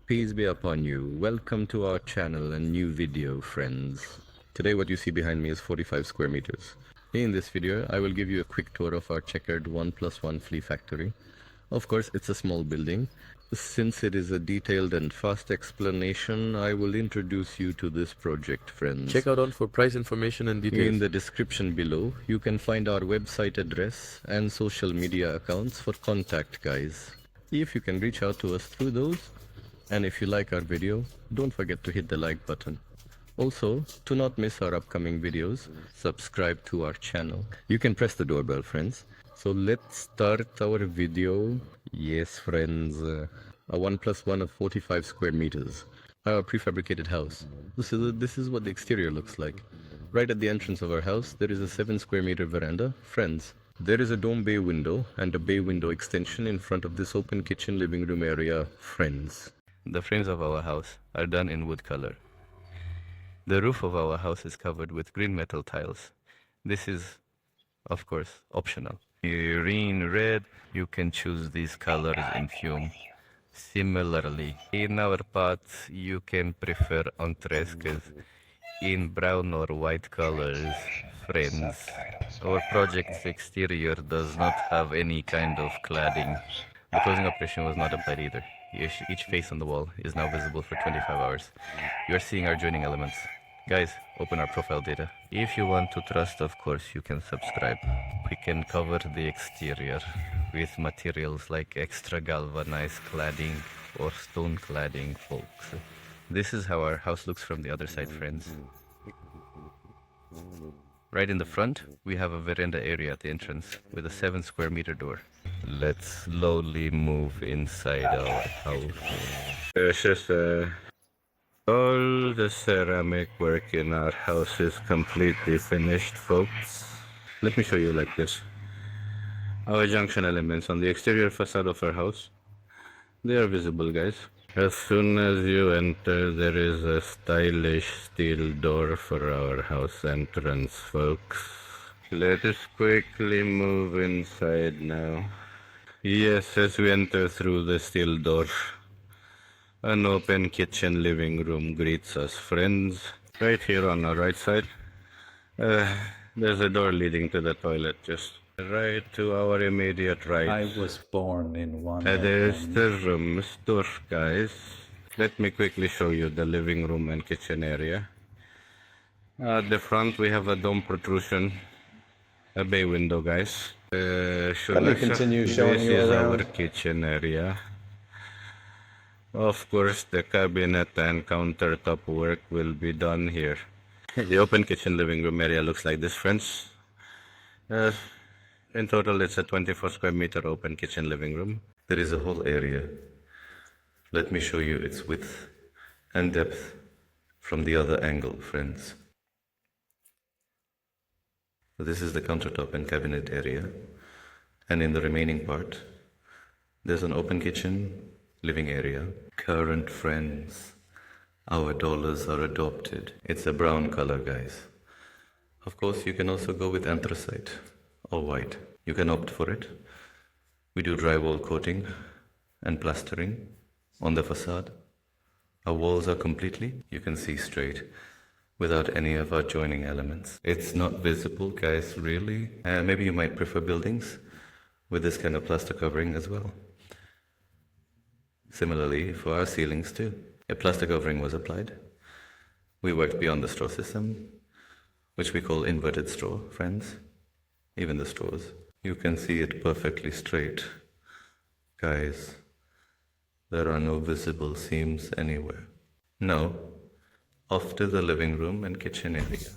Peace be upon you. Welcome to our channel and new video, friends. Today what you see behind me is 45 square meters. In this video, I will give you a quick tour of our checkered 1+1 flea factory. Of course, it's a small building. Since it is a detailed and fast explanation, I will introduce you to this project, friends. Check out on for price information and details. In the description below, you can find our website address and social media accounts for contact, guys. If you can reach out to us through those, and if you like our video, don't forget to hit the like button. Also, to not miss our upcoming videos, subscribe to our channel. You can press the doorbell, friends. So let's start our video. Yes, friends, a 1+1 of 45 square meters. Our prefabricated house. This is what the exterior looks like. Right at the entrance of our house, there is a 7 square meter veranda. Friends, there is a dome bay window and a bay window extension in front of this open kitchen living room area. Friends, the frames of our house are done in wood color. The roof of our house is covered with green metal tiles. This is, of course, optional. Green, red, you can choose these colors in fume. Similarly, in our pots, you can prefer entresques in brown or white colors. Friends, our project's exterior does not have any kind of cladding. The closing operation was not applied either. Each face on the wall is now visible for 25 hours. You are seeing our joining elements. Guys, open our profile data. If you want to trust, of course, you can subscribe. We can cover the exterior with materials like extra galvanized cladding or stone cladding, folks. This is how our house looks from the other side, friends. Right in the front, we have a veranda area at the entrance with a 7 square meter door. Let's slowly move inside our house. All the ceramic work in our house is completely finished, folks. Let me show you like this. Our junction elements on the exterior facade of our house, they are visible, guys. As soon as you enter, there is a stylish steel door for our house entrance, folks. Let us quickly move inside now. Yes, as we enter through the steel door, an open kitchen living room greets us, friends. Right here on our right side, there's a door leading to the toilet, just right to our immediate right. I was born in one. There's the room's door, guys. Let me quickly show you the living room and kitchen area. At the front, we have a dome protrusion, a bay window, guys. Let me continue showing you This is around. our kitchen area. Of course, the cabinet and countertop work will be done here. The open kitchen living room area looks like this, friends. In total, it's a 24 square meter open kitchen living room. There is a whole area. Let me show you its width and depth from the other angle, friends. This is the countertop and cabinet area. And in the remaining part, there's an open kitchen, living area. Current friends, our dollars are adopted. It's a brown color, guys. Of course, you can also go with anthracite or white. You can opt for it. We do drywall coating and plastering on the facade. Our walls are completely, you can see straight, without any of our joining elements. It's not visible, guys, really. Maybe you might prefer buildings with this kind of plaster covering as well. Similarly, for our ceilings too, a plaster covering was applied. We worked beyond the straw system, which we call inverted straw, friends. Even the straws. You can see it perfectly straight. Guys, there are no visible seams anywhere. Now, off to the living room and kitchen area.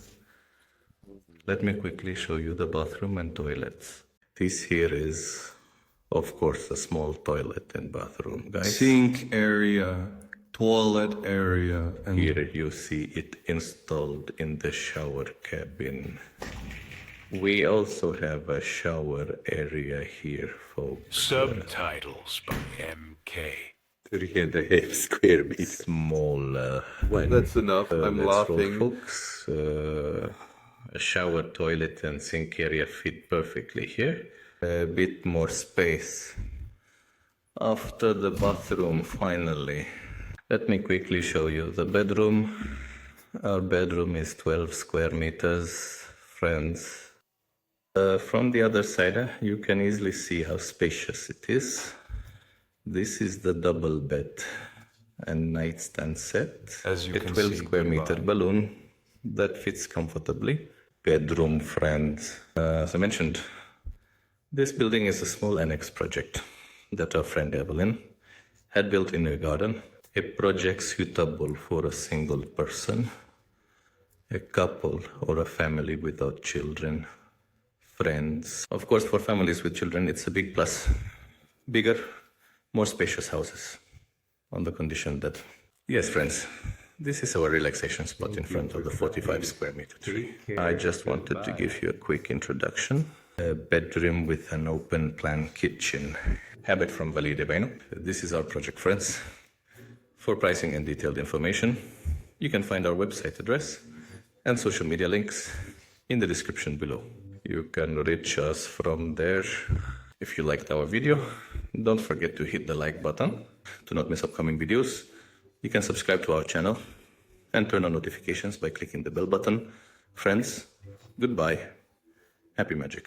Let me quickly show you the bathroom and toilets. This here is, of course, a small toilet and bathroom, guys. Sink area, toilet area, and Here you see it installed in the shower cabin. We also have a shower area here, folks. Subtitles by MK. 3.5 square meters. Smaller. that's enough. I'm Let's roll, laughing. folks. A shower, toilet, and sink area fit perfectly here. A bit more space after the bathroom, finally. Let me quickly show you the bedroom. Our bedroom is 12 square meters, friends. From the other side, you can easily see how spacious it is. This is the double bed and nightstand set. As you a can 12 see, square meter goodbye. balloon that fits comfortably. Bedroom, friends. As I mentioned, this building is a small annex project that our friend Evelyn had built in her garden. A project suitable for a single person, a couple, or a family without children, friends. Of course, for families with children, it's a big plus. Bigger, more spacious houses, on the condition that, yes, friends, this is our relaxation spot in front of the 45 square meter tree. I just wanted to give you a quick introduction. A bedroom with an open plan kitchen. Habit from Valide Beno. This is our project, friends. For pricing and detailed information, you can find our website address and social media links in the description below. You can reach us from there. If you liked our video, don't forget to hit the like button to not miss upcoming videos. You can subscribe to our channel and turn on notifications by clicking the bell button. Friends, goodbye. Happy magic.